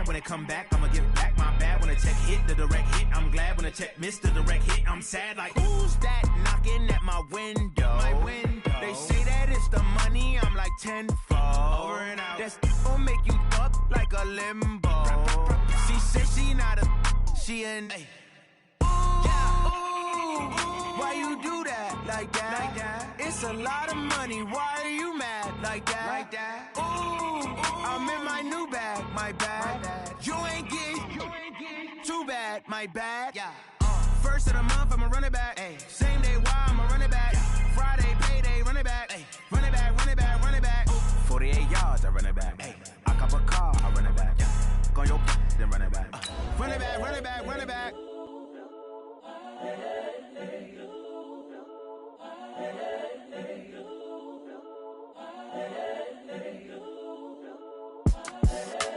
mad when it come back, I'ma give back my bad. When a check hit, the direct hit, I'm glad. When a check missed the direct hit, I'm sad. Like, who's that knocking at my window? They say that it's the money, I'm like tenfold. Over and out. That's gon' make you up like a limbo. She said she not a, she an. Why you do that like that? It's a lot of money. Why are you mad like that? Ooh, I'm in my new bag, my bad. You ain't getting too bad, my bad. First of the month, I'ma run it back. Same day, why I'ma run it back. Friday, payday, run it back. Run it back, run it back, run it back. 48 yards, I run it back. I cop a car, I run it back. Go your then run it back. Run it back, run it back, run it back.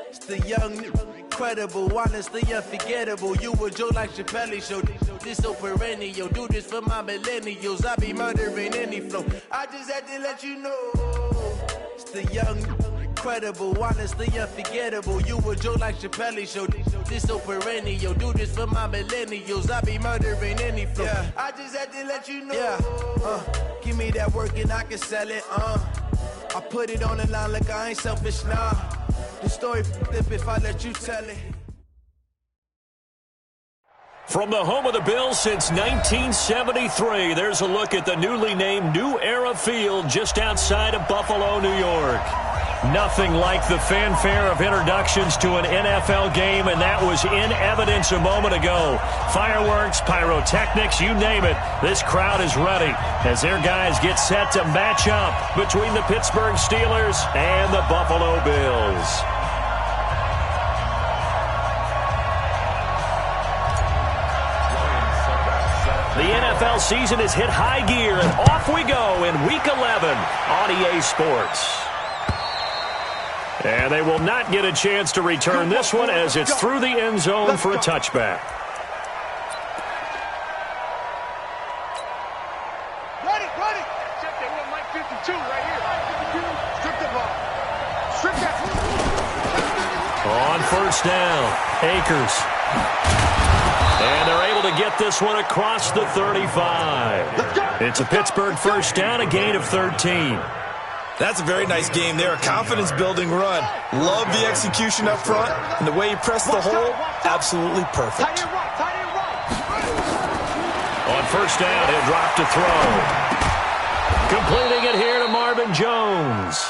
It's the young, incredible, honestly unforgettable. You a Joe like Chappelle show. This so perennial. Do this for my millennials. I be murdering any flow. I just had to let you know. It's the young, incredible, honestly unforgettable. You a Joe like Chappelle show. This so perennial. Do this for my millennials. I be murdering any flow. I just had to let you know. Give me that work and I can sell it. I put it on the line like I ain't selfish, nah. The story flip if I let you tell it. From the home of the Bills since 1973, there's a look at the newly named New Era Field just outside of Buffalo, New York. Nothing like the fanfare of introductions to an NFL game, and that was in evidence a moment ago. Fireworks, pyrotechnics, you name it. This crowd is ready as their guys get set to match up between the Pittsburgh Steelers and the Buffalo Bills. The NFL season has hit high gear, and off we go in Week 11 on EA Sports. And they will not get a chance to return this one as it's through the end zone for a touchback. Run it. Check that one, Mike 52 right here. Strip the ball. Strip that. On first down, Akers. And they're able to get this one across the 35. It's a Pittsburgh first down, a gain of 13. That's a very nice game there, a confidence-building run. Love the execution up front, and the way he pressed the hole, absolutely perfect. On first down, he'll drop to throw. Completing it here to Marvin Jones.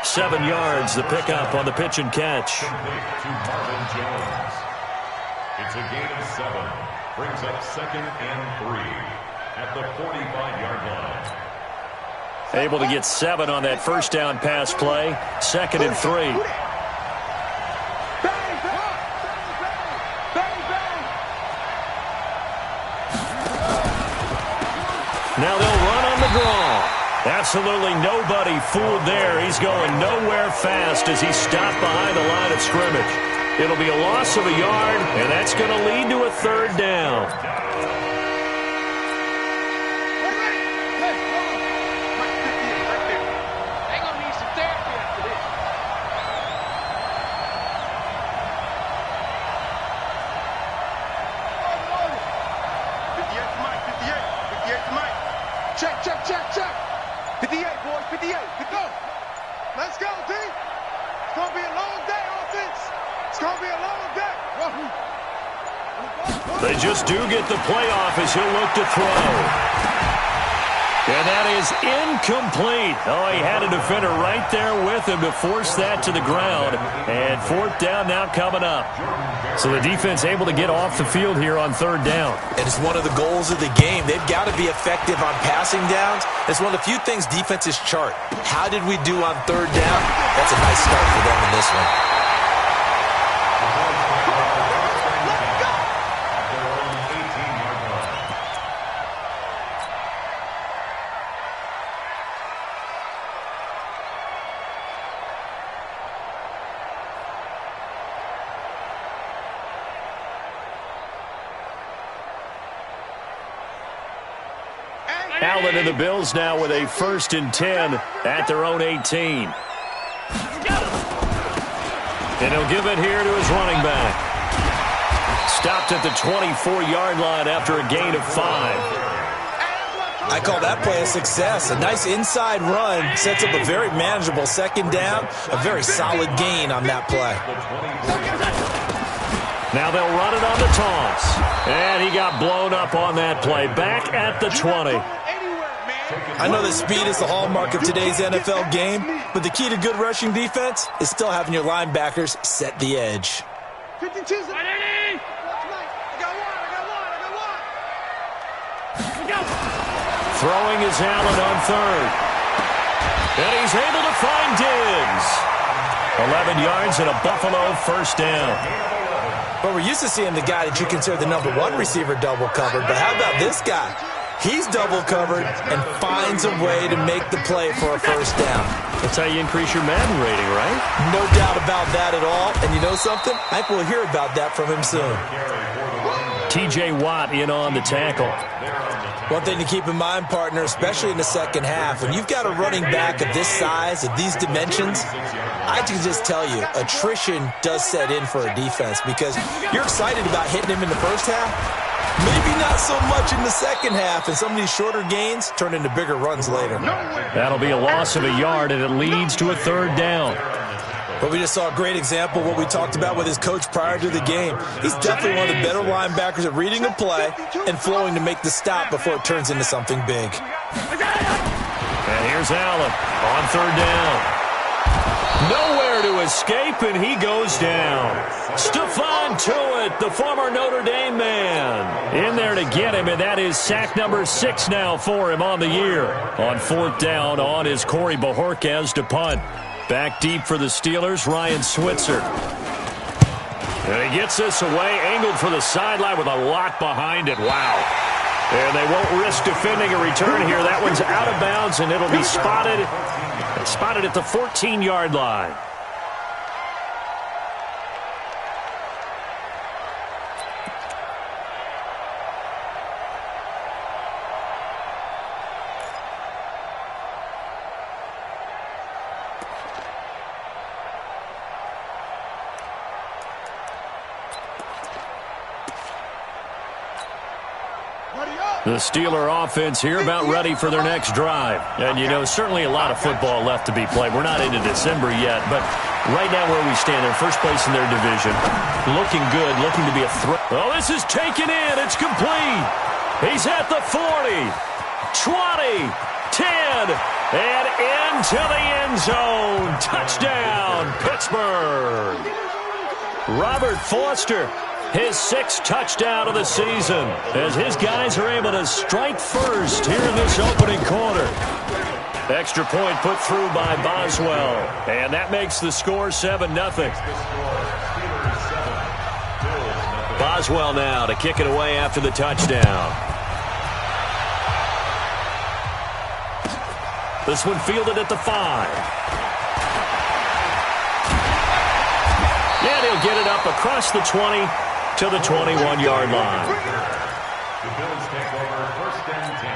7 yards, the pickup on the pitch and catch. To Marvin Jones. It's a gain of 7. Brings up 2nd and 3 at the 45-yard line. Able to get 7 on that first down pass play. 2nd and 3. Now they'll run on the draw. Absolutely nobody fooled there. He's going nowhere fast as he's stopped behind the line of scrimmage. It'll be a loss of a yard, and that's going to lead to a 3rd down. Check. 58, boys, 58. Go. Let's go, D. It's going to be a long day, offense. It's going to be a long day. They just do get the playoff as he'll look to throw. And that is incomplete. Oh, he had a defender right there with him to force that to the ground. And 4th down now coming up. So the defense able to get off the field here on 3rd down. And it's one of the goals of the game. They've got to be effective on passing downs. It's one of the few things defenses chart. How did we do on 3rd down? That's a nice start for them in this one. Allen and the Bills now with a 1st and 10 at their own 18. And he'll give it here to his running back. Stopped at the 24-yard line after a gain of 5. I call that play a success. A nice inside run sets up a very manageable second down. A very solid gain on that play. Now they'll run it on the toss. And he got blown up on that play. Back at the 20. I know that speed is the hallmark of today's NFL game, but the key to good rushing defense is still having your linebackers set the edge. 52. Throwing is Allen on third. And he's able to find Diggs. 11 yards and a Buffalo first down. But we're used to seeing the guy that you consider the number 1 receiver double covered. But how about this guy? He's double covered and finds a way to make the play for a first down. That's how you increase your Madden rating, right? No doubt about that at all. And you know something? I think we'll hear about that from him soon. T.J. Watt in on the tackle. One thing to keep in mind, partner, especially in the second half, when you've got a running back of this size, of these dimensions, I can just tell you, attrition does set in for a defense because you're excited about hitting him in the first half. Maybe not so much in the second half, and some of these shorter gains turn into bigger runs later. That'll be a loss of a yard, and it leads to a third down. But we just saw a great example of what we talked about with his coach prior to the game. He's definitely one of the better linebackers at reading a play and flowing to make the stop before it turns into something big. And here's Allen on third down. Nowhere to escape, and he goes down. Stephon Tuitt, the former Notre Dame man, in there to get him, and that is sack number 6 now for him on the year. On fourth down, on is Corey Bojorquez to punt. Back deep for the Steelers, Ryan Switzer. And he gets this away, angled for the sideline with a lot behind it. Wow. And they won't risk defending a return here. That one's out of bounds, and it'll be spotted at the 14-yard line. The Steeler offense here about ready for their next drive. And, you know, certainly a lot of football left to be played. We're not into December yet, but right now where we stand, they're first place in their division. Looking good, looking to be a threat. Oh, this is taken in. It's complete. He's at the 40, 20, 10, and into the end zone. Touchdown, Pittsburgh. Robert Foster. His 6th touchdown of the season as his guys are able to strike first here in this opening quarter. Extra point put through by Boswell, and that makes the score 7-0. Boswell now to kick it away after the touchdown. This one fielded at the 5. And he'll get it up across the 20 to the 21-yard line. The Bills take over first and 10.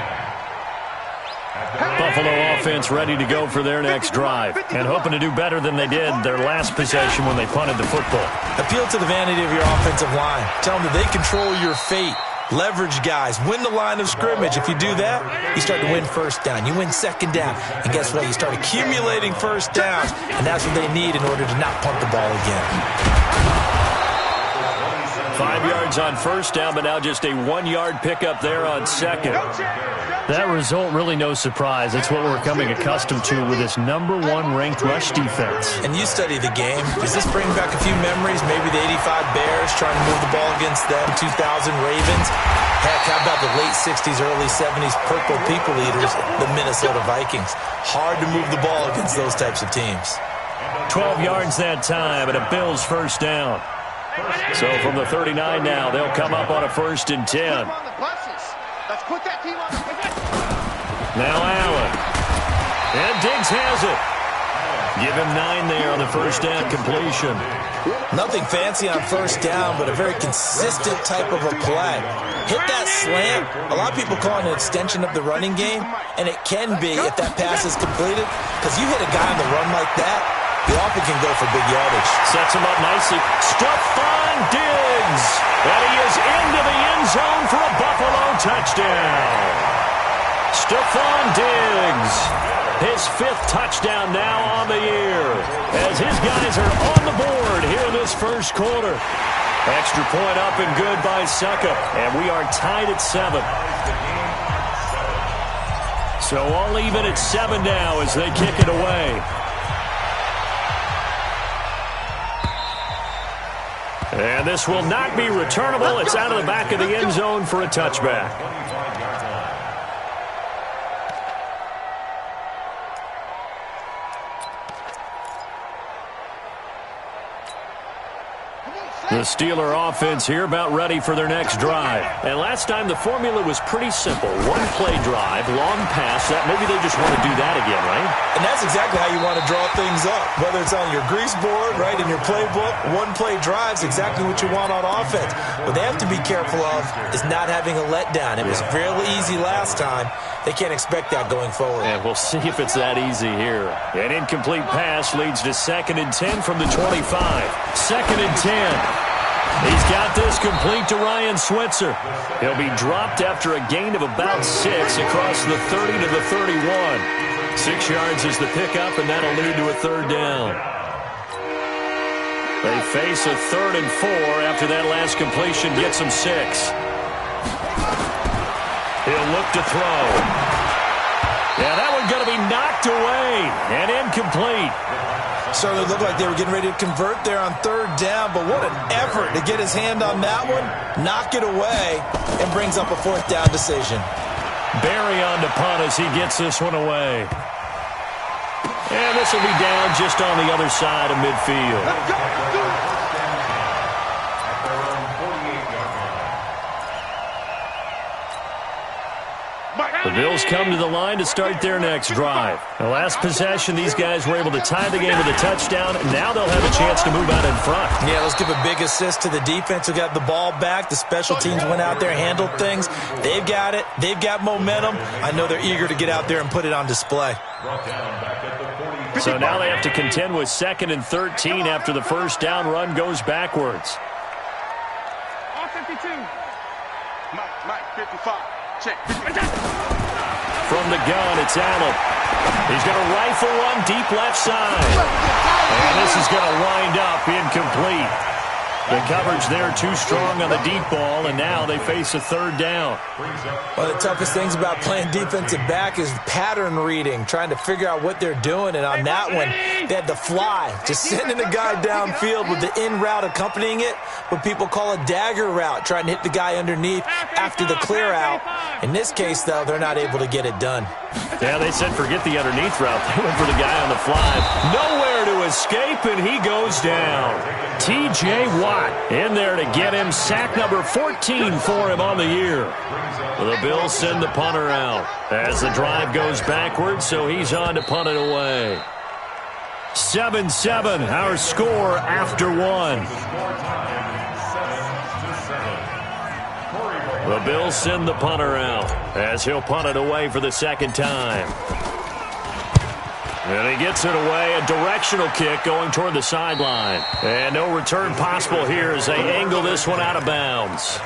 Buffalo offense ready to go for their next drive and hoping to do better than they did their last possession when they punted the football. Appeal to the vanity of your offensive line. Tell them that they control your fate. Leverage guys. Win the line of scrimmage. If you do that, you start to win first down. You win second down. And guess what? You start accumulating first downs, and that's what they need in order to not punt the ball again. 5 yards on first down, but now just a 1-yard pickup there on second. That result, really no surprise. It's what we're becoming accustomed to with this number 1 ranked rush defense. And you study the game. Does this bring back a few memories? Maybe the 85 Bears trying to move the ball against them, 2000 Ravens. Heck, how about the late 60s, early 70s Purple People Eaters, the Minnesota Vikings? Hard to move the ball against those types of teams. 12 yards that time, and a Bills first down. So from the 39 now, they'll come up on a 1st and 10. Now Allen. And Diggs has it. Give him 9 there on the first down completion. Nothing fancy on first down, but a very consistent type of a play. Hit that slant. A lot of people call it an extension of the running game, and it can be if that pass is completed, because you hit a guy on the run like that, he often can go for big yardage. Sets him up nicely. Stephon Diggs. And he is into the end zone for a Buffalo touchdown. Stephon Diggs. His 5th touchdown now on the year. As his guys are on the board here in this first quarter. Extra point up and good by Succop. And we are tied at 7. So all even at 7 now as they kick it away. And this will not be returnable. It's out of the back of the end zone for a touchback. The Steeler offense here about ready for their next drive. And last time the formula was pretty simple. One play drive, long pass. That maybe they just want to do that again, right? And that's exactly how you want to draw things up. Whether it's on your grease board, right, in your playbook, one play drive's exactly what you want on offense. What they have to be careful of is not having a letdown. It was fairly easy last time. They can't expect that going forward. And we'll see if it's that easy here. An incomplete pass leads to 2nd and 10 from the 25. 2nd and 10. He's got this complete to Ryan Switzer. He'll be dropped after a gain of about 6 across the 30 to the 31. 6 yards is the pickup, and that'll lead to a 3rd down. They face a 3rd and 4 after that last completion gets them 6. He'll look to throw. Yeah, that one's going to be knocked away and incomplete. Certainly looked like they were getting ready to convert there on 3rd down, but what an effort to get his hand on that one, knock it away, and brings up a 4th down decision. Barry on to punt as he gets this one away. And this will be down just on the other side of midfield. The Bills come to the line to start their next drive. The last possession, these guys were able to tie the game with a touchdown. Now they'll have a chance to move out in front. Yeah, let's give a big assist to the defense who got the ball back. The special teams went out there, handled things. They've got it. They've got momentum. I know they're eager to get out there and put it on display. So now they have to contend with 2nd and 13 after the first down run goes backwards. All 52. Mike, 55. Check. From the gun, it's Allen. He's going to rifle one deep left side. And this is going to wind up incomplete. The coverage there too strong on the deep ball, and now they face a 3rd down. One of the toughest things about playing defensive back is pattern reading, trying to figure out what they're doing. And on that one, they had to fly, just sending a guy downfield with the in route accompanying it, what people call a dagger route, trying to hit the guy underneath after the clear out. In this case, though, they're not able to get it done. Yeah, they said forget the underneath route. They went for the guy on the fly. Nowhere to escape, and he goes down. T.J. Watt in there to get him. Sack number 14 for him on the year. The Bills send the punter out as the drive goes backwards, so he's on to punt it away. 7-7, our score after 1. The Bills send the punter out as he'll punt it away for the 2nd time. And he gets it away, a directional kick going toward the sideline. And no return possible here as they angle this one out of bounds.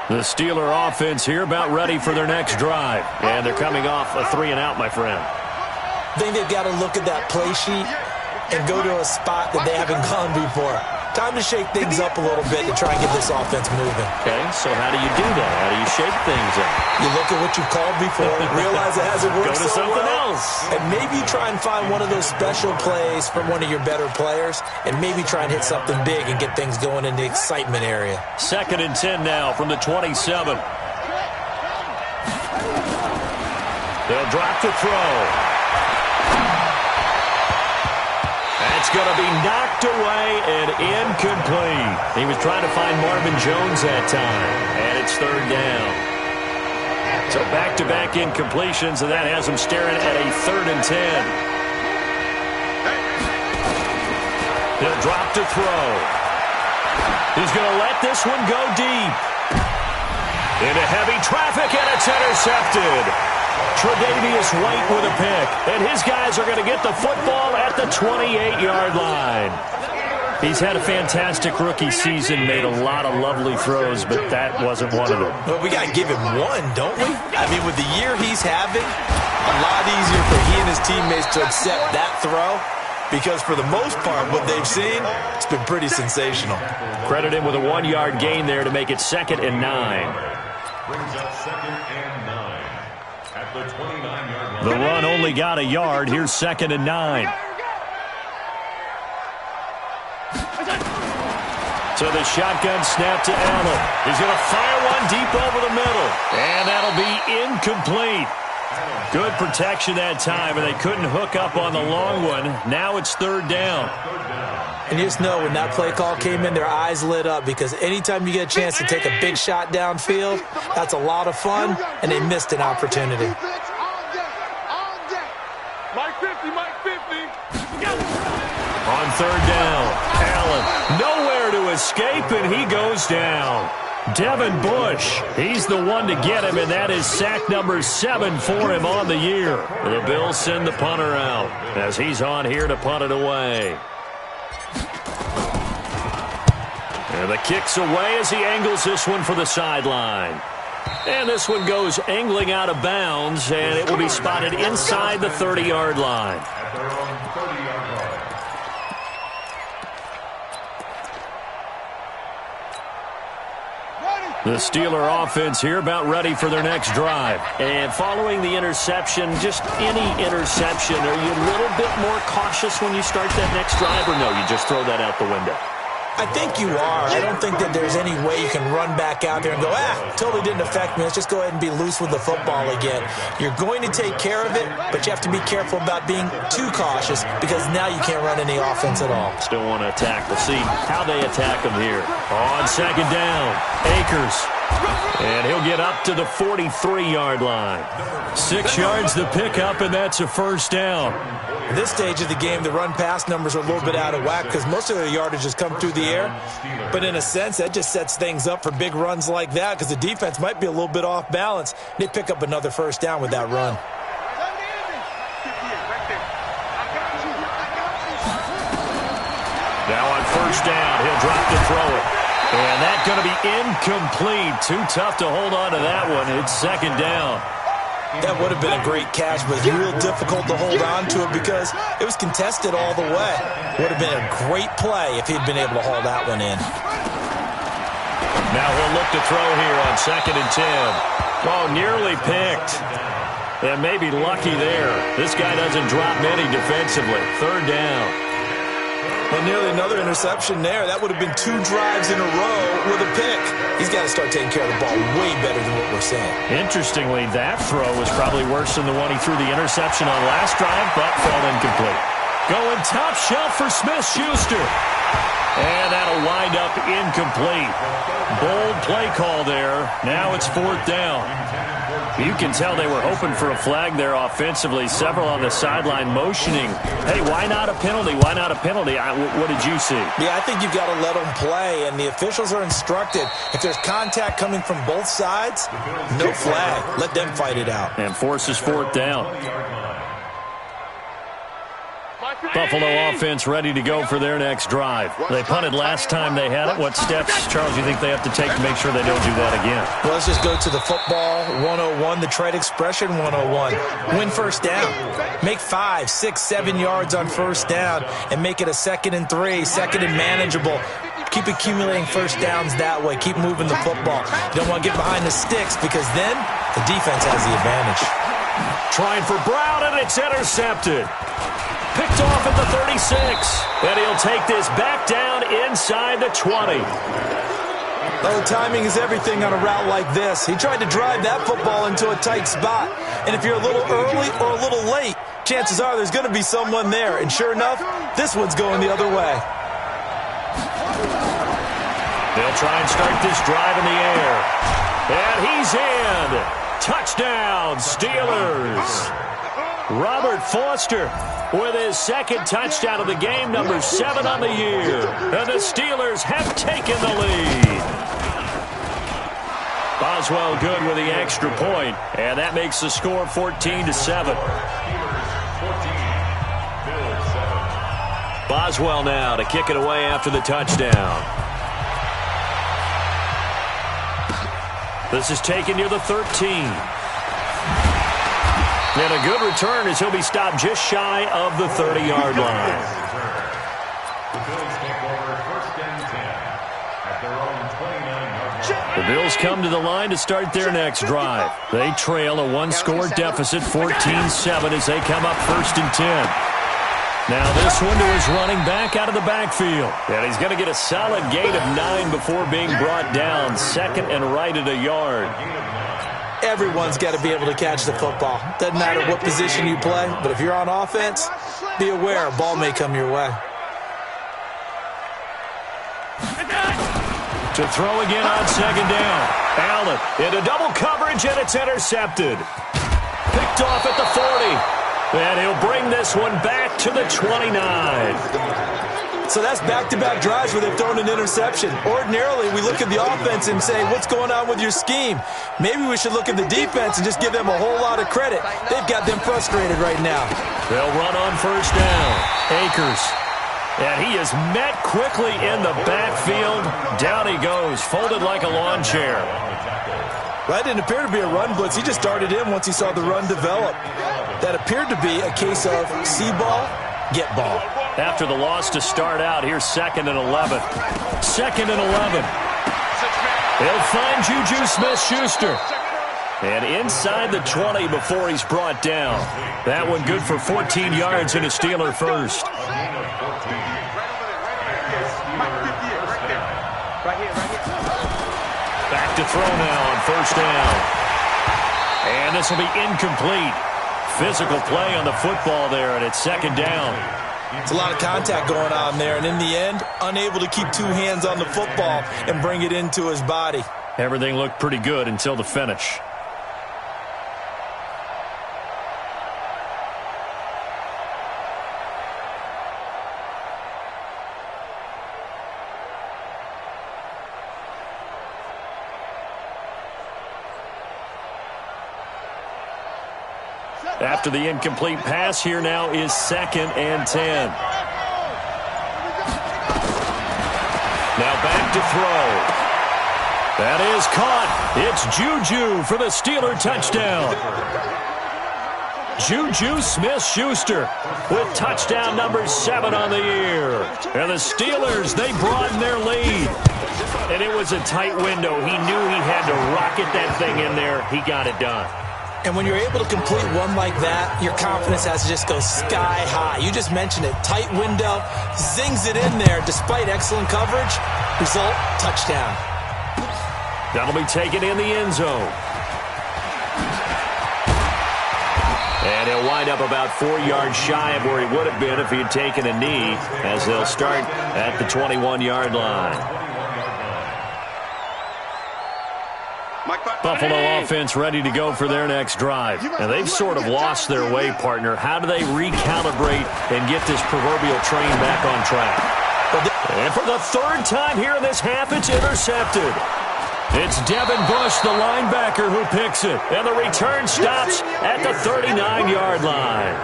The Steeler offense here about ready for their next drive. And they're coming off a 3-and-out, my friend. I think they've got to look at that play sheet and go to a spot that they haven't gone before. Time to shake things up a little bit to try and get this offense moving. Okay, so how do you do that? How do you shake things up? You look at what you've called before, realize it hasn't worked Go to so something well, else. and maybe try and find one of those special plays from one of your better players, and maybe try and hit something big and get things going in the excitement area. 2nd and 10 now from the 27. They'll drop the throw. That's going to be knocked away and incomplete. He was trying to find Marvin Jones that time, and it's 3rd down. So back-to-back incompletions, and that has him staring at a 3rd and 10. He'll drop to throw. He's going to let this one go deep. Into heavy traffic, and it's intercepted. Tre'Davious White with a pick. And his guys are going to get the football at the 28-yard line. He's had a fantastic rookie season, made a lot of lovely throws, but that wasn't one of them. Well, we got to give him one, don't we? I mean, with the year he's having, a lot easier for he and his teammates to accept that throw, because for the most part, what they've seen, it's been pretty sensational. Credit him with a 1-yard gain there to make it 2nd and 9. Brings up 2nd and 9 at the 29-yard line. The run only got a yard. Here's 2nd and 9. So the shotgun snap to Allen. He's going to fire one deep over the middle. And that'll be incomplete. Good protection that time, and they couldn't hook up on the long one. Now it's 3rd down. And you just know when that play call came in, their eyes lit up, because anytime you get a chance to take a big shot downfield, that's a lot of fun, and they missed an opportunity. Mike 50, Mike 50. On 3rd down, Allen nowhere to escape, and he goes down. Devin Bush, he's the one to get him, and that is sack number 7 for him on the year. The Bills send the punter out as he's on here to punt it away. And the kick's away as he angles this one for the sideline. And this one goes angling out of bounds, and it will be spotted inside the 30-yard line. At their own 30-yard line. The Steeler offense here about ready for their next drive. And following the interception, just any interception, are you a little bit more cautious when you start that next drive, or no, you just throw that out the window? I think you are. I don't think that there's any way you can run back out there and go, totally didn't affect me. Let's just go ahead and be loose with the football again. You're going to take care of it, but you have to be careful about being too cautious, because now you can't run any offense at all. Still want to attack. We'll see how they attack them here. On 2nd down, Akers. And he'll get up to the 43-yard line. 6 yards to pick up, and that's a 1st down. At this stage of the game, the run-pass numbers are a little bit out of whack because most of their yardage has come through the air. But in a sense, that just sets things up for big runs like that, because the defense might be a little bit off balance. They pick up another 1st down with that run. Now on 1st down, he'll drop to throw it. And that's going to be incomplete. Too tough to hold on to that one. It's 2nd down. That would have been a great catch, but it's real difficult to hold on to it because it was contested all the way. Would have been a great play if he'd been able to haul that one in. Now he'll look to throw here on 2nd and 10. Oh, nearly picked. And maybe lucky there. This guy doesn't drop many defensively. 3rd down. Well, nearly another interception there. That would have been 2 drives in a row with a pick. He's got to start taking care of the ball way better than what we're saying. Interestingly, that throw was probably worse than the one he threw the interception on last drive, but fell incomplete. Going top shelf for Smith-Schuster. And that'll wind up incomplete. Bold play call there. Now it's 4th down. You can tell they were hoping for a flag there offensively. Several on the sideline motioning. Hey, why not a penalty? Why not a penalty? What did you see? Yeah, I think you've got to let them play, and the officials are instructed. If there's contact coming from both sides, no flag. Let them fight it out. And forces 4th down. Buffalo offense ready to go for their next drive. They punted last time they had it. What steps, Charles, you think they have to take to make sure they don't do that again? Well, let's just go to the football 101, the trade expression 101. Win 1st down. Make 5, 6, 7 yards on 1st down and make it a 2nd and 3, 2nd and manageable. Keep accumulating 1st downs that way. Keep moving the football. You don't want to get behind the sticks, because then the defense has the advantage. Trying for Brown, and it's intercepted. Picked off at the 36. And he'll take this back down inside the 20. Well, timing is everything on a route like this. He tried to drive that football into a tight spot. And if you're a little early or a little late, chances are there's going to be someone there. And sure enough, this one's going the other way. They'll try and start this drive in the air. And he's in. Touchdown, Steelers. Robert Foster with his second touchdown of the game, number 7 on the year. And the Steelers have taken the lead. Boswell good with the extra point, and that makes the score 14-7. Boswell now to kick it away after the touchdown. This is taken near the 13. And a good return as he'll be stopped just shy of the 30-yard line. The Bills come to the line to start their next drive. They trail a one-score deficit, 14-7, as they come up 1st and 10. Now this one to his running back out of the backfield. And he's going to get a solid gain of 9 before being brought down. 2nd and right at a yard. Everyone's got to be able to catch the football. Doesn't matter what position you play, but if you're on offense, be aware a ball may come your way. To throw again on 2nd down. Allen into double coverage, and it's intercepted. Picked off at the 40. And he'll bring this one back to the 29. So that's back-to-back drives where they've thrown an interception. Ordinarily, we look at the offense and say, what's going on with your scheme? Maybe we should look at the defense and just give them a whole lot of credit. They've got them frustrated right now. They'll run on 1st down. Akers. And he is met quickly in the backfield. Down he goes, folded like a lawn chair. Well, that didn't appear to be a run blitz. He just darted in once he saw the run develop. That appeared to be a case of see ball, get ball. After the loss to start out, here's 2nd and 11. 2nd and 11. He'll find Juju Smith-Schuster. And inside the 20 before he's brought down. That one good for 14 yards and a Steeler first. Back to throw now on 1st down. And this will be incomplete. Physical play on the football there, and it's 2nd down. It's a lot of contact going on there, and in the end, unable to keep 2 hands on the football and bring it into his body. Everything looked pretty good until the finish. After the incomplete pass, here now is 2nd and 10. Now back to throw. That is caught. It's Juju for the Steeler touchdown. Juju Smith-Schuster with touchdown number 7 on the year. And the Steelers, they broaden their lead. And it was a tight window. He knew he had to rocket that thing in there. He got it done. And when you're able to complete one like that, your confidence has to just go sky high. You just mentioned it. Tight window, zings it in there despite excellent coverage. Result, touchdown. That'll be taken in the end zone. And he'll wind up about 4 yards shy of where he would have been if he had taken a knee, as they'll start at the 21-yard line. Buffalo offense ready to go for their next drive. And they've sort of lost their way, partner. How do they recalibrate and get this proverbial train back on track? And for the 3rd time here in this half, it's intercepted. It's Devin Bush, the linebacker, who picks it. And the return stops at the 39-yard line.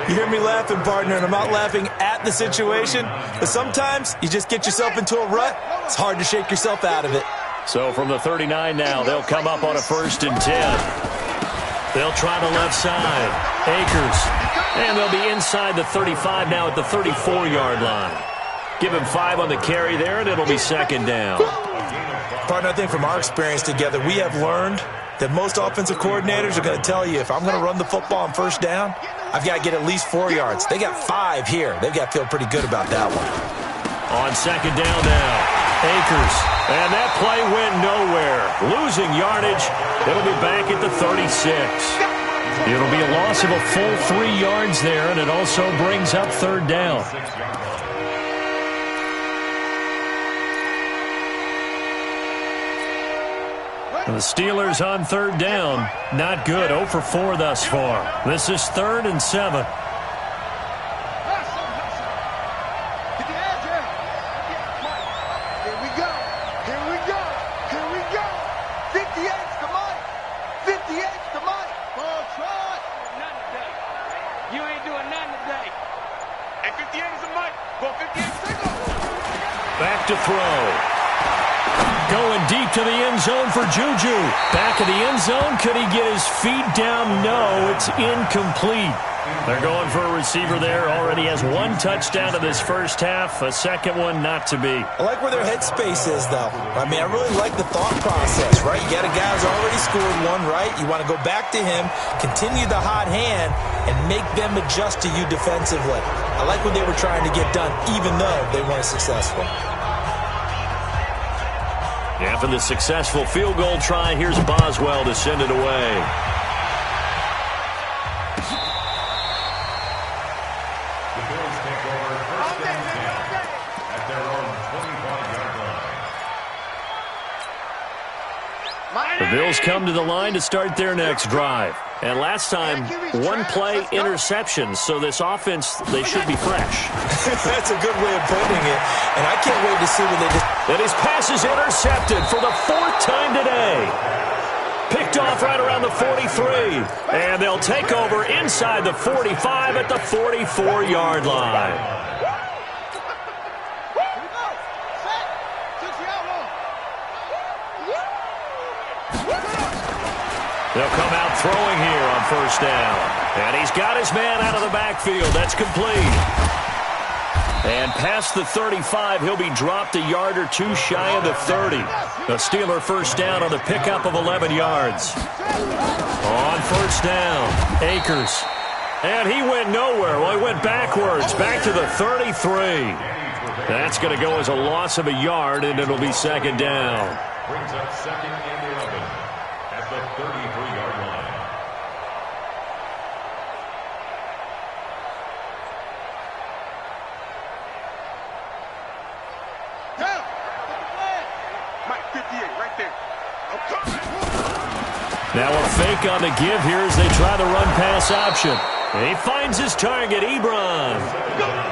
You hear me laughing, partner, and I'm not laughing at the situation. But sometimes you just get yourself into a rut. It's hard to shake yourself out of it. So from the 39 now, they'll come up on a 1st and 10. They'll try the left side. Akers. And they'll be inside the 35 now at the 34-yard line. Give him 5 on the carry there, and it'll be 2nd down. Partner, I think from our experience together, we have learned that most offensive coordinators are going to tell you, if I'm going to run the football on 1st down, I've got to get at least 4 yards. They got 5 here. They've got to feel pretty good about that one. On 2nd down now. Akers, and that play went nowhere. Losing yardage. It'll be back at the 36. It'll be a loss of a full 3 yards there, and it also brings up 3rd down. The Steelers on third down. Not good. 0 for 4 thus far. This is 3rd and 7. Back to throw. Going deep to the end zone for Juju. Back of the end zone. Could he get his feet down? No, it's incomplete. They're going for a receiver there. Already has 1 touchdown in this first half. A second one not to be. I like where their headspace is, though. I mean, I really like the thought process, right? You got a guy who's already scored 1, right? You want to go back to him, continue the hot hand, and make them adjust to you defensively. I like what they were trying to get done, even though they weren't successful. After the successful field goal try, here's Boswell to send it away. The Bills take over 1st and 10 at their own 25-yard line. The Bills come to the line to start their next drive. And last time, 1-play interception, so this offense, they should be fresh. That's a good way of putting it, and I can't wait to see what they do. And his pass is intercepted for the 4th time today. Picked off right around the 43. And they'll take over inside the 45 at the 44-yard line. They'll come out throwing here on 1st down. And he's got his man out of the backfield. That's complete. And past the 35, he'll be dropped a yard or 2 shy of the 30. The Steeler 1st down on the pickup of 11 yards. On 1st down, Akers. And he went nowhere. Well, he went backwards, back to the 33. That's going to go as a loss of a yard, and it'll be 2nd down. Brings up 2nd and 11 at the 33-yard line. Now a fake on the give here as they try the run-pass option. He finds his target, Ebron.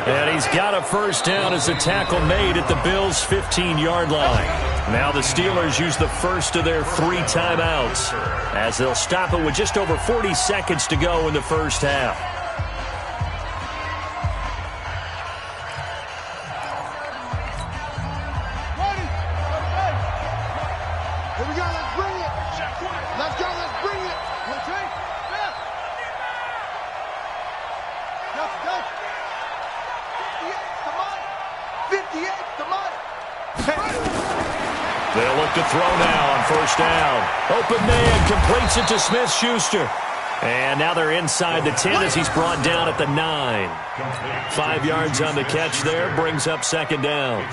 And he's got a 1st down as the tackle made at the Bills' 15-yard line. Now the Steelers use the first of their 3 timeouts as they'll stop it with just over 40 seconds to go in the first half. Here we go, let's bring it. Let's go, let's bring it. Go. 58, come on. They'll look to throw now on 1st down. Open man completes it to Smith-Schuster. And now they're inside the 10 as he's brought down at the 9. 5 yards on the catch there, brings up 2nd down.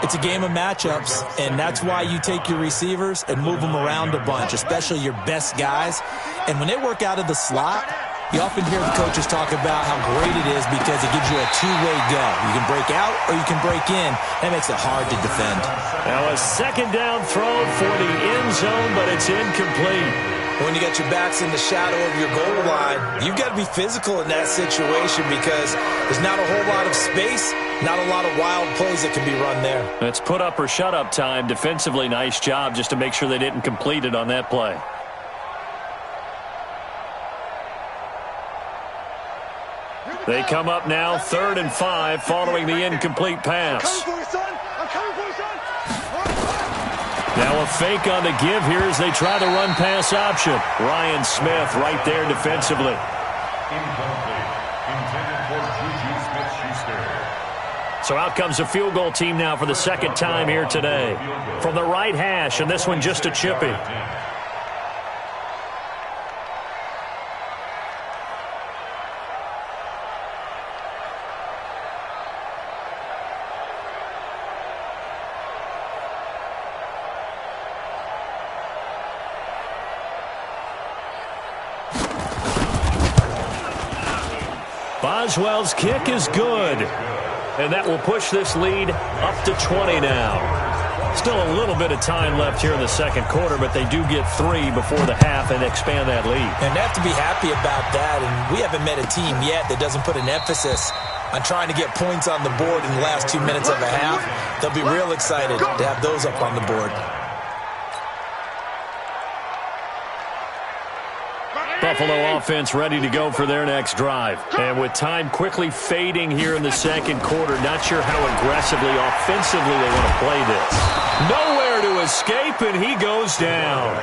It's a game of matchups, and that's why you take your receivers and move them around a bunch, especially your best guys. And when they work out of the slot, you often hear the coaches talk about how great it is because it gives you a 2-way go. You can break out or you can break in. That makes it hard to defend. Now a 2nd down throw for the end zone, but it's incomplete. When you got your backs in the shadow of your goal line, you've got to be physical in that situation because there's not a whole lot of space, not a lot of wild plays that can be run there. It's put up or shut up time. Defensively, nice job just to make sure they didn't complete it on that play. They come up now 3rd and 5 following the incomplete pass. Now a fake on the give here as they try the run-pass option. Ryan Smith right there defensively. Incomplete. Intended for Juju Smith-Schuster. So out comes the field goal team now for the 2nd time here today. From the right hash, and this one just a chippy. Boswell's kick is good. And that will push this lead up to 20 now. Still a little bit of time left here in the second quarter, but they do get 3 before the half and expand that lead. And they have to be happy about that, and we haven't met a team yet that doesn't put an emphasis on trying to get points on the board in the last 2 minutes of a half. They'll be real excited to have those up on the board. Buffalo offense ready to go for their next drive. And with time quickly fading here in the second quarter, not sure how aggressively, offensively they want to play this. Nowhere to escape, and he goes down.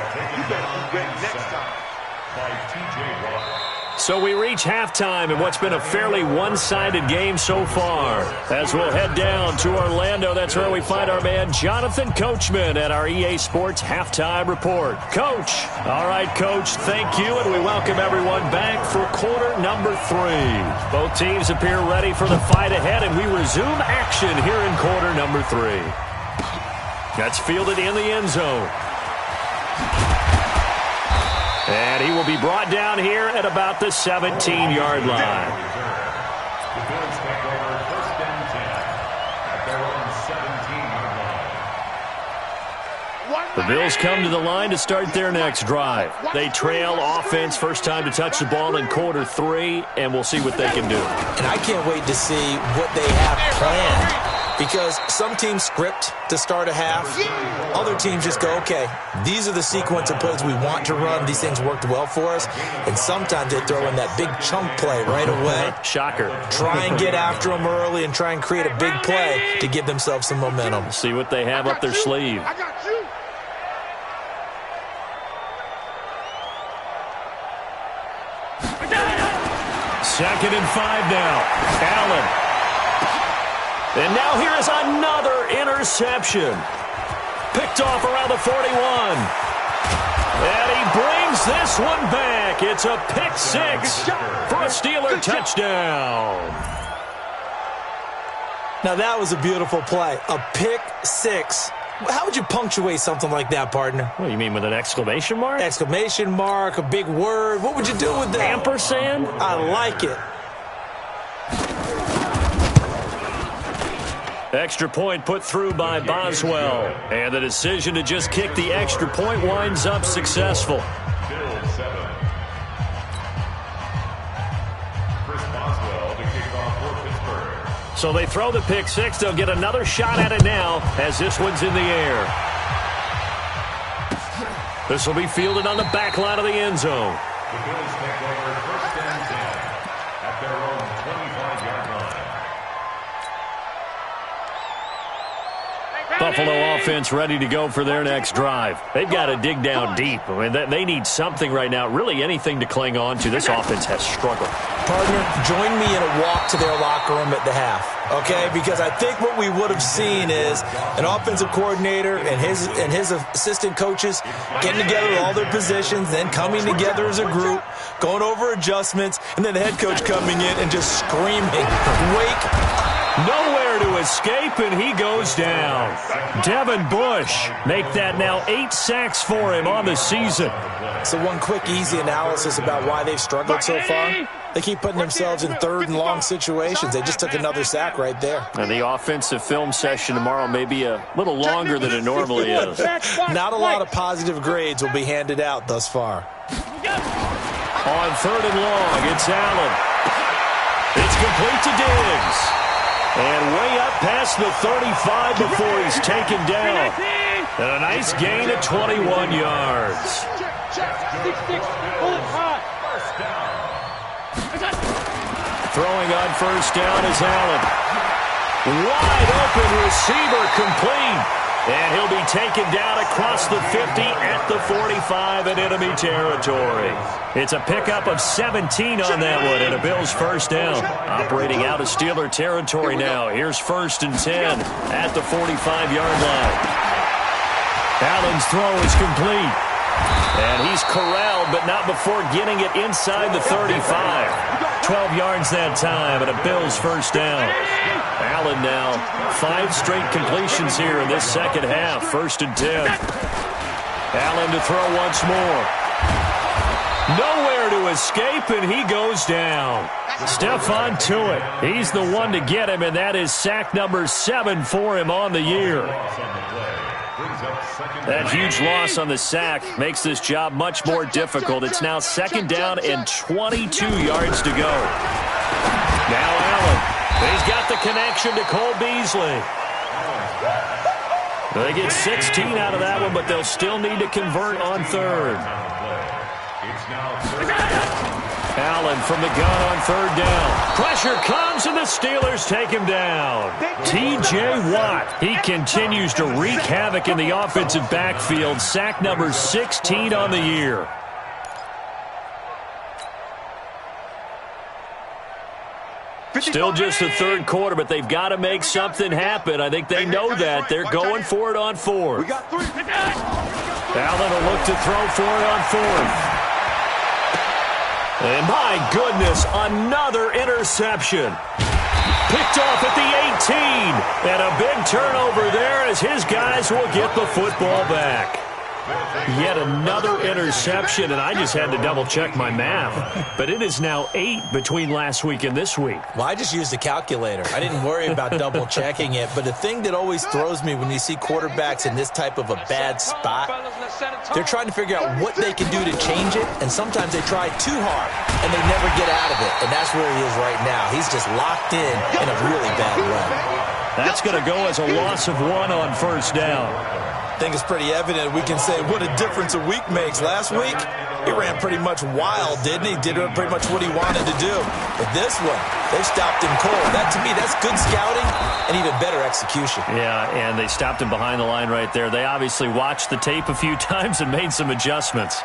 So we reach halftime in what's been a fairly one-sided game so far. As we'll head down to Orlando, that's where we find our man Jonathan Coachman at our EA Sports Halftime Report. Coach. All right, Coach, thank you, and we welcome everyone back for quarter number 3. Both teams appear ready for the fight ahead, and we resume action here in quarter number 3. That's fielded in the end zone. And he will be brought down here at about the 17-yard line. The Bills take over first and 10 at their own 17-yard line. The Bills come to the line to start their next drive. They trail offense, first time to touch the ball in quarter 3, and we'll see what they can do. And I can't wait to see what they have planned. Because some teams script to start a half. Other teams just go, okay, these are the sequence of plays we want to run. These things worked well for us. And sometimes they throw in that big chunk play right away. Shocker. Try and get after them early and try and create a big play to give themselves some momentum. See what they have up their sleeve. I got you. Second and 5 now. Allen. And now here is another interception. Picked off around the 41. And he brings this one back. It's a pick 6 for a Steeler touchdown. Now that was a beautiful play. A pick 6. How would you punctuate something like that, partner? What do you mean, with an exclamation mark? Exclamation mark, a big word. What would you do with that? Ampersand? I like it. Extra point put through by Boswell. And the decision to just kick the extra point winds up successful. Bills 7. Chris Boswell to kick off for Pittsburgh. So they throw the pick 6. They'll get another shot at it now as this one's in the air. This will be fielded on the back line of the end zone. The Bills take over first and 10 at their own 25-yard line. Buffalo offense ready to go for their next drive. They've got to dig down deep. I mean, they need something right now, really anything to cling on to. This offense has struggled. Partner, join me in a walk to their locker room at the half, okay? Because I think what we would have seen is an offensive coordinator and his assistant coaches getting together with all their positions, then coming together as a group, going over adjustments, and then the head coach coming in and just screaming, "Wake up." Nowhere to escape, and he goes down. Devin Bush make that now 8 sacks for him on the season. So one quick, easy analysis about why they've struggled so far. They keep putting themselves in third and long situations. They just took another sack right there. And the offensive film session tomorrow may be a little longer than it normally is. Not a lot of positive grades will be handed out thus far. On third and long, it's Allen. It's complete to Diggs. And way up past the 35 before he's taken down. And a nice gain of 21 yards. Throwing on first down is Allen. Wide open receiver complete. And he'll be taken down across the 50 at the 45 in enemy territory. It's a pickup of 17 on that one and a Bills first down. Operating out of Steeler territory now. Here's first and 10 at the 45-yard line. Allen's throw is complete. And he's corralled, but not before getting it inside the 35. 12 yards that time and a Bills first down. Allen now 5 straight completions here in this second half. First and 10. Allen to throw once more. Nowhere to escape, and he goes down. Stephon Tuitt, he's the one to get him, and that is sack number 7 for him on the year. That huge loss on the sack makes this job much more difficult. It's now 2nd down and 22 yards to go. Now Allen. He's got the connection to Cole Beasley. They get 16 out of that one, but they'll still need to convert on 3rd. Allen from the gun on 3rd down. Pressure comes, and the Steelers take him down. T.J. Watt, he continues to wreak havoc in the offensive backfield. Sack number 16 on the year. Still just the 3rd quarter, but they've got to make something happen. I think they know that. They're going for it on 4th. Allen will look to throw for it on 4th. And my goodness, another interception. Picked off at the 18. And a big turnover there as his guys will get the football back. Yet another interception, and I just had to double-check my math. But it is now 8 between last week and this week. Well, I just used a calculator. I didn't worry about double-checking it. But the thing that always throws me when you see quarterbacks in this type of a bad spot, they're trying to figure out what they can do to change it, and sometimes they try too hard, and they never get out of it. And that's where he is right now. He's just locked in a really bad way. That's going to go as a loss of 1 on 1st down. I think it's pretty evident we can say what a difference a week makes. Last week, he ran pretty much wild, didn't he? Did pretty much what he wanted to do. But this one, they stopped him cold. That, to me, that's good scouting and even better execution. Yeah, and they stopped him behind the line right there. They obviously watched the tape a few times and made some adjustments.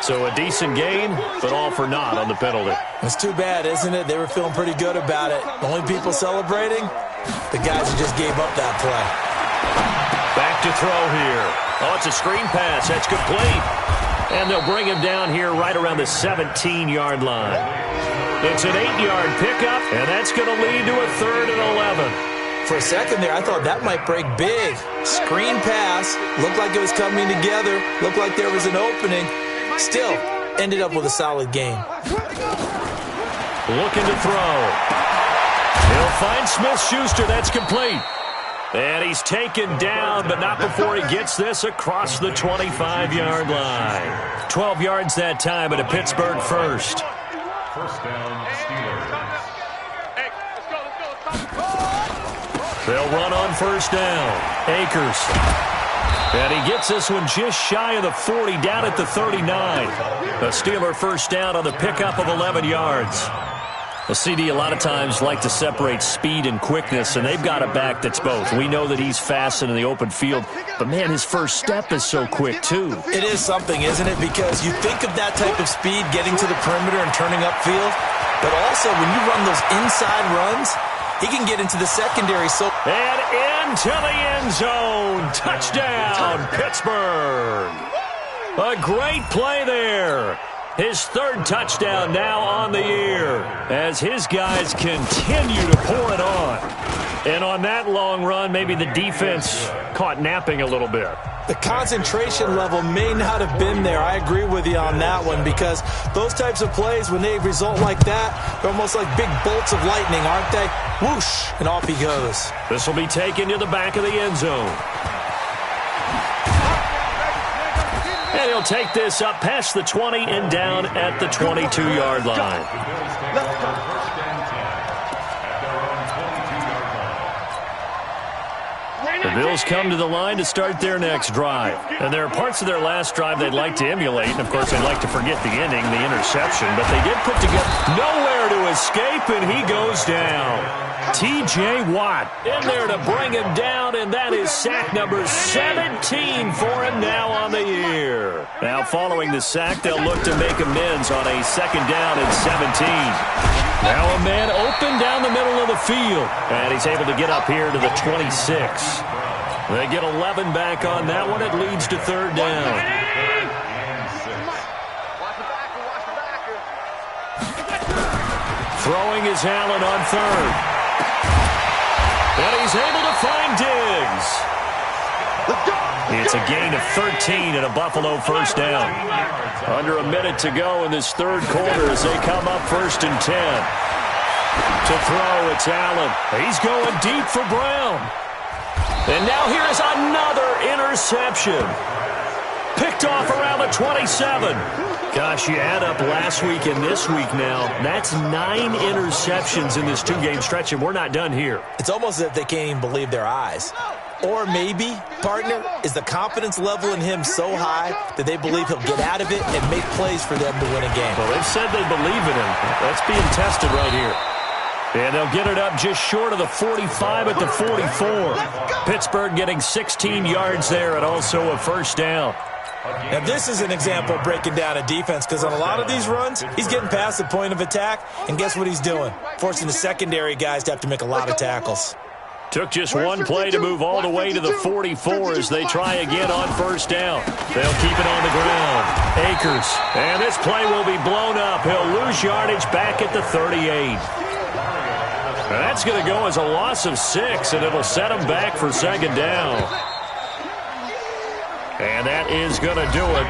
So a decent gain, but all for naught on the penalty. It's too bad, isn't it? They were feeling pretty good about it. The only people celebrating, the guys who just gave up that play. Back to throw here. Oh, it's a screen pass. That's complete. And they'll bring him down here right around the 17-yard line. It's an 8-yard pickup, and that's going to lead to a 3rd and 11. For a second there, I thought that might break big. Screen pass. Looked like it was coming together. Looked like there was an opening. Still, ended up with a solid game. Looking to throw. He'll find Smith-Schuster. That's complete. And he's taken down, but not before he gets this across the 25-yard line. 12 yards that time, and a Pittsburgh first. 1st down, Steelers. They'll run on 1st down. Akers. And he gets this one just shy of the 40, down at the 39. A Steeler 1st down on the pickup of 11 yards. Well, CD, a lot of times like to separate speed and quickness, and they've got a back that's both. We know that he's fast in the open field, but, man, his first step is so quick, too. It is something, isn't it? Because you think of that type of speed getting to the perimeter and turning upfield, but also when you run those inside runs, he can get into the secondary. And into the end zone. Touchdown, Pittsburgh. A great play there. His 3rd touchdown now on the year as his guys continue to pour it on. And on that long run, maybe the defense caught napping a little bit. The concentration level may not have been there. I agree with you on that one because those types of plays, when they result like that, they're almost like big bolts of lightning, aren't they? Whoosh, and off he goes. This will be taken to the back of the end zone. And he'll take this up past the 20 and down at the 22-yard line. The Bills come to the line to start their next drive. And there are parts of their last drive they'd like to emulate. And, of course, they'd like to forget the ending, the interception. But they did put together nowhere to escape, and he goes down. T.J. Watt in there to bring him down, and that is sack number 17 for him now on the year. Now, following the sack, they'll look to make amends on a 2nd down and 17. Now a man open down the middle of the field, and he's able to get up here to the 26. They get 11 back on that one. It leads to 3rd down. Throwing is Allen on 3rd. And he's able to find Diggs. It's a gain of 13 and a Buffalo 1st down. Under a minute to go in this 3rd quarter as they come up 1st and 10. To throw, it's Allen. He's going deep for Brown. And now here is another interception. Picked off around the 27. Gosh, you add up last week and this week now. That's 9 interceptions in this 2-game stretch, and we're not done here. It's almost as if they can't even believe their eyes. Or maybe, partner, is the confidence level in him so high that they believe he'll get out of it and make plays for them to win a game. Well, they've said they believe in him. That's being tested right here. And they'll get it up just short of the 45 at the 44. Pittsburgh getting 16 yards there and also a first down. Now, this is an example of breaking down a defense because on a lot of these runs, he's getting past the point of attack, and guess what he's doing? Forcing the secondary guys to have to make a lot of tackles. Took just one play to move all the way to the 44 as they try again on first down. They'll keep it on the ground. Akers. And this play will be blown up. He'll lose yardage back at the 38. And that's going to go as a loss of 6, and it'll set him back for second down. And that is going to do it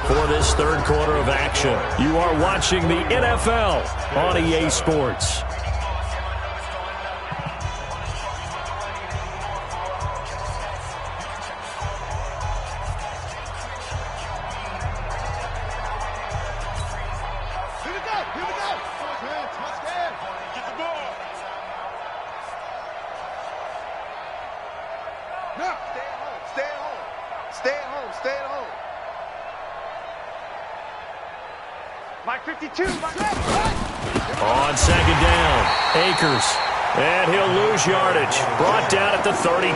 for this third quarter of action. You are watching the NFL on EA Sports. On second down, Akers, and he'll lose yardage. Brought down at the 32.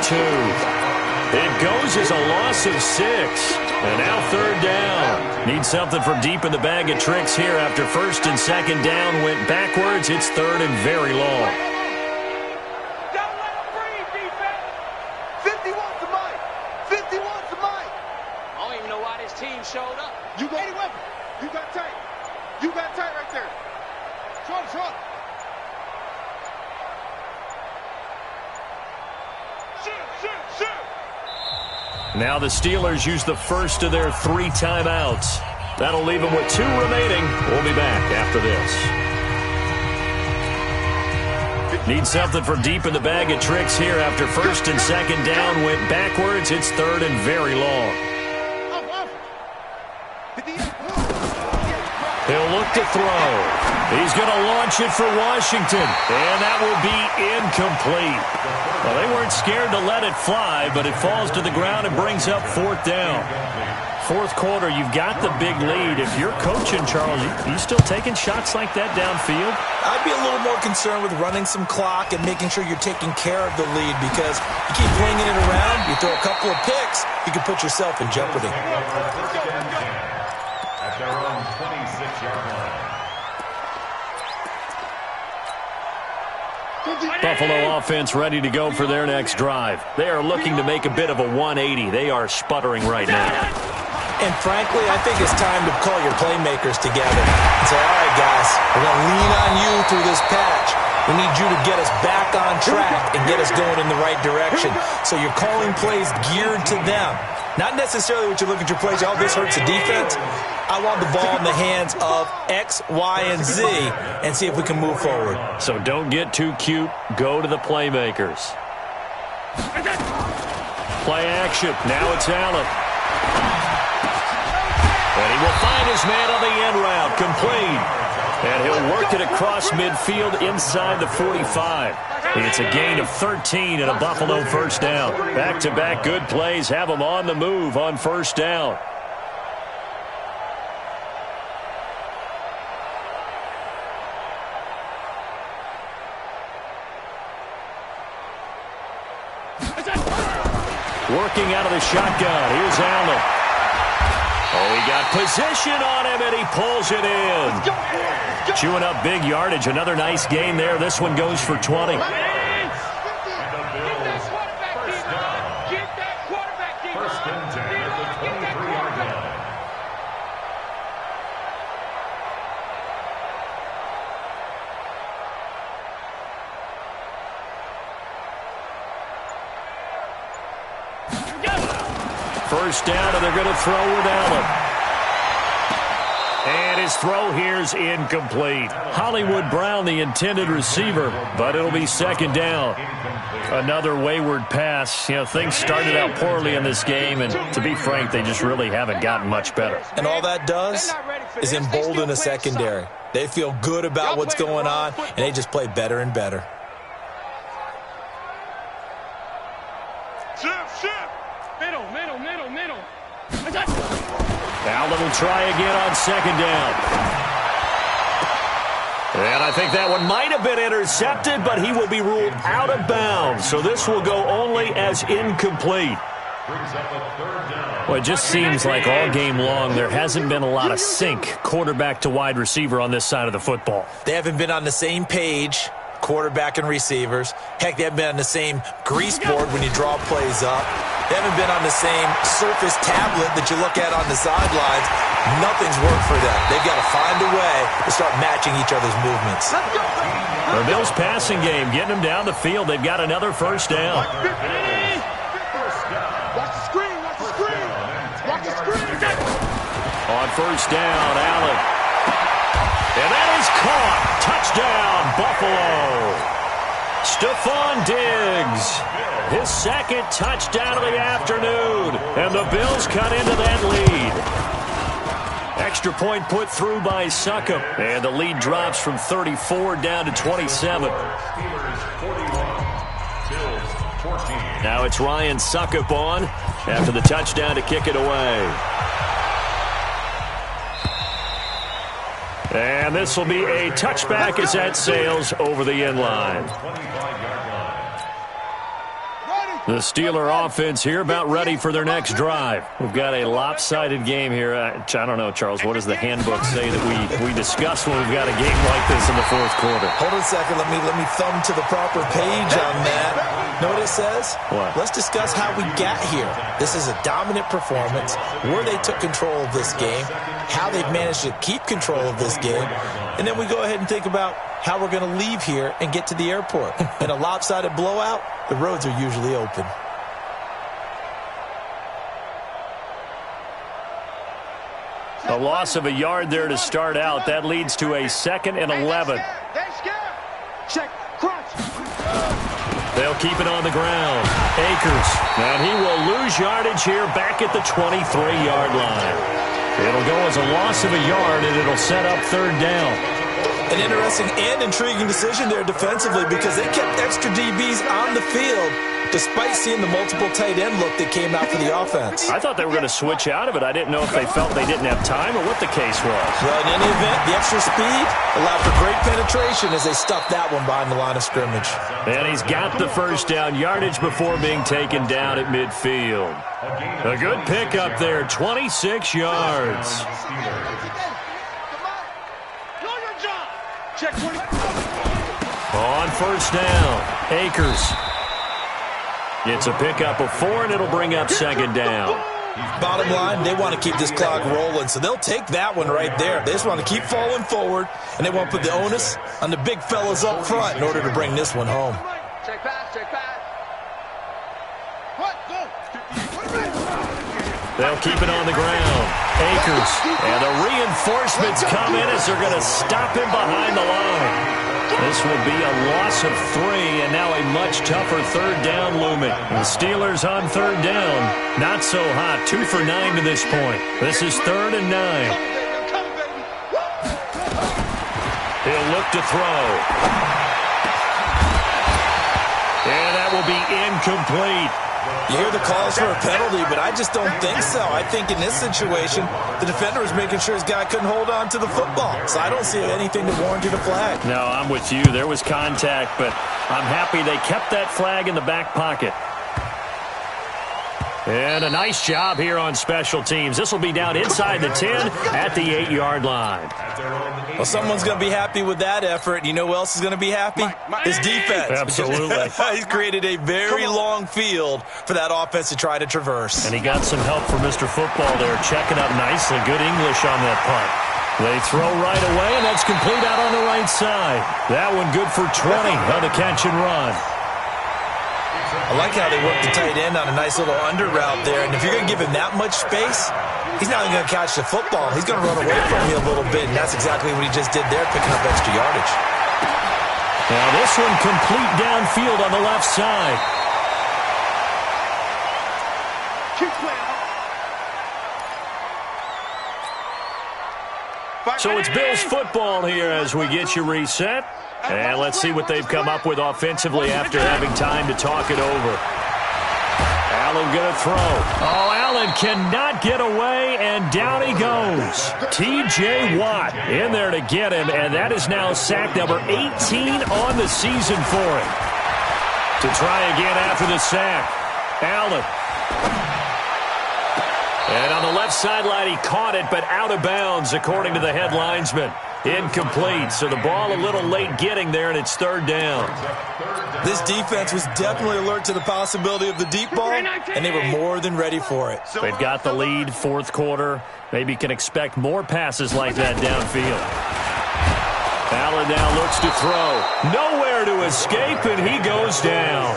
It goes as a loss of 6, and now third down. Need something from deep in the bag of tricks here after first and second down went backwards. It's third and very long. Don't let him breathe, defense. 50 wants the mic. 50 wants the mic. I don't even know why this team showed up. You got any weapon. You got tight. You got tight right there. Shoulder. Shoot. Now the Steelers use the first of their 3 timeouts. That'll leave them with 2 remaining. We'll be back after this. Need something from deep in the bag of tricks here after first and second down went backwards. It's third and very long. He'll look to throw. He's going to launch it for Washington, and that will be incomplete. Well, they weren't scared to let it fly, but it falls to the ground and brings up fourth down. Fourth quarter, you've got the big lead. If you're coaching, Charles, you still taking shots like that downfield? I'd be a little more concerned with running some clock and making sure you're taking care of the lead because you keep flinging it around, you throw a couple of picks, you can put yourself in jeopardy. At their own 26-yard line. Buffalo offense ready to go for their next drive. They are looking to make a bit of a 180. They are sputtering right now. And frankly, I think it's time to call your playmakers together and say, all right, guys, we're going to lean on you through this patch. We need you to get us back on track and get us going in the right direction. So you're calling plays geared to them. Not necessarily what you look at your plays, oh, this hurts the defense. I want the ball in the hands of X, Y, and Z and see if we can move forward. So don't get too cute. Go to the playmakers. Play action. Now it's Allen. And he will find his man on the end route. Complete. And he'll work it across midfield inside the 45. It's a gain of 13 and a Buffalo first down. Back-to-back good plays have them on the move on first down. Working out of the shotgun. Here's Allen. Oh, he got position on him, and he pulls it in. Chewing up big yardage. Another nice gain there. This one goes for 20. First and 10 at the 23-yard line. First down, and they're going to throw with Allen. And his throw here's incomplete. Hollywood Brown, the intended receiver, but it'll be second down. Another wayward pass. You know, things started out poorly in this game, and to be frank, they just really haven't gotten much better. And all that does is embolden the secondary. They feel good about what's going on, and they just play better and better. Middle. Allen will try again on second down. And I think that one might have been intercepted, but he will be ruled out of bounds. So this will go only as incomplete. Well, it just seems like all game long there hasn't been a lot of sync quarterback to wide receiver on this side of the football. They haven't been on the same page, quarterback and receivers. Heck, they haven't been on the same grease board when you draw plays up. They haven't been on the same Surface tablet that you look at on the sidelines. Nothing's worked for them. They've got to find a way to start matching each other's movements. The Bills passing game, getting them down the field. They've got another first down. On first down, Allen. And that is caught. Touchdown, Buffalo. Stephon Diggs, his second touchdown of the afternoon. And the Bills cut into that lead. Extra point put through by Succop. And the lead drops from 34 down to 27. Now it's Ryan Succop on after the touchdown to kick it away. And this will be a touchback as that sails over the end line. The Steeler offense here about ready for their next drive. We've got a lopsided game here. I don't know, Charles, what does the handbook say that we discuss when we've got a game like this in the fourth quarter? Hold on a second. Let me thumb to the proper page on that. Know what it says? What? Let's discuss how we got here. This is a dominant performance, where they took control of this game, how they've managed to keep control of this game, and then we go ahead and think about how we're going to leave here and get to the airport. In a lopsided blowout, the roads are usually open. A loss of a yard there to start out. That leads to a 2nd and 11. Check, crunch. They'll keep it on the ground. Akers, and he will lose yardage here back at the 23-yard line. It'll go as a loss of a yard, and it'll set up third down. An interesting and intriguing decision there defensively because they kept extra DBs on the field despite seeing the multiple tight end look that came out for the offense. I thought they were going to switch out of it. I didn't know if they felt they didn't have time or what the case was. Well, in any event, the extra speed allowed for great penetration as they stuffed that one behind the line of scrimmage. And he's got the first down yardage before being taken down at midfield. A good pickup there, 26 yards. Check 20. On first down, Akers. It's a pickup of 4, and it'll bring up second down. Bottom line, they want to keep this clock rolling, so they'll take that one right there. They just want to keep falling forward, and they want to put the onus on the big fellas up front in order to bring this one home. Check pass. What? Go. They'll keep it on the ground. Akers, and the reinforcements come in as they're going to stop him behind the line. This will be a loss of 3, and now a much tougher third down looming. The Steelers on third down, not so hot, 2 for 9 to this point. This is 3rd and 9. He'll look to throw. And that will be incomplete. You hear the calls for a penalty, but I just don't think so. I think in this situation, the defender was making sure his guy couldn't hold on to the football. So I don't see anything to warrant a flag. No, I'm with you. There was contact, but I'm happy they kept that flag in the back pocket. And a nice job here on special teams. This will be down inside the 10 at the 8-yard line. Well, someone's going to be happy with that effort. You know who else is going to be happy? His defense. Absolutely. He's created a very long field for that offense to try to traverse. And he got some help from Mr. Football there, checking up nicely. Good English on that punt. They throw right away, and that's complete out on the right side. That one good for 20 on the catch and run. I like how they work the tight end on a nice little under route there. And if you're going to give him that much space, he's not even going to catch the football. He's going to run away from you a little bit, and that's exactly what he just did there, picking up extra yardage. Now this one complete downfield on the left side. So it's Bills football here as we get you reset. And let's see what they've come up with offensively after having time to talk it over. Allen going to throw. Oh, Allen cannot get away, and down he goes. T.J. Watt in there to get him, and that is now sack number 18 on the season for him. To try again after the sack, Allen. And on the left sideline, he caught it, but out of bounds, according to the head linesman. Incomplete, so the ball a little late getting there, and it's third down. This defense was definitely alert to the possibility of the deep ball, and they were more than ready for it. They've got the lead, fourth quarter. Maybe can expect more passes like that downfield. Allen now looks to throw. Nowhere to escape, and he goes down.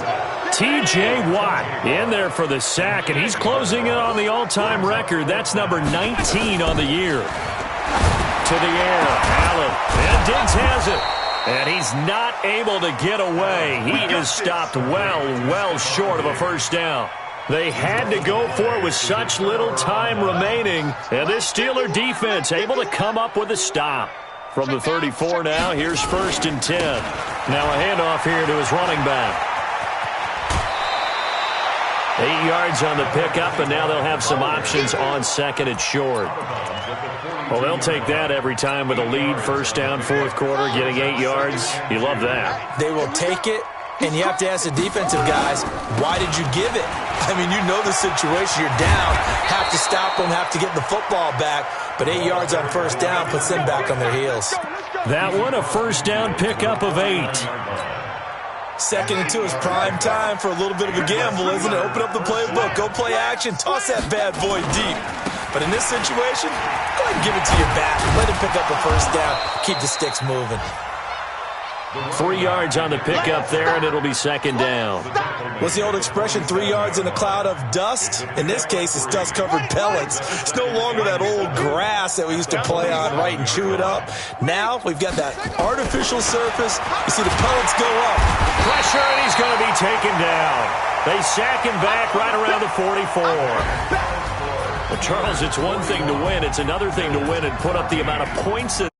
T.J. Watt in there for the sack, and he's closing in on the all-time record. That's number 19 on the year. To the air, Allen, and Diggs has it. And he's not able to get away. He is stopped well short of a first down. They had to go for it with such little time remaining. And this Steeler defense able to come up with a stop. From the 34 now, here's 1st and 10. Now a handoff here to his running back. 8 yards on the pickup, and now they'll have some options on second and short. Well, they'll take that every time with a lead, first down, fourth quarter, getting 8 yards. You love that. They will take it, and you have to ask the defensive guys, why did you give it? I mean, you know the situation. You're down, have to stop them, have to get the football back, but 8 yards on first down puts them back on their heels. That one, a first down pickup of 8. 2nd and 2 is prime time for a little bit of a gamble, isn't it? Open up the playbook, go play action, toss that bad boy deep. But in this situation, go ahead and give it to your back. Let him pick up a first down. Keep the sticks moving. 3 yards on the pickup there, and it'll be second down. What's the old expression, 3 yards in a cloud of dust? In this case, it's dust-covered pellets. It's no longer that old grass that we used to play on, right, and chew it up. Now we've got that artificial surface. You see the pellets go up. Pressure, and he's going to be taken down. They sack him back right around the 44. Well, Charles, it's one thing to win. It's another thing to win and put up the amount of points that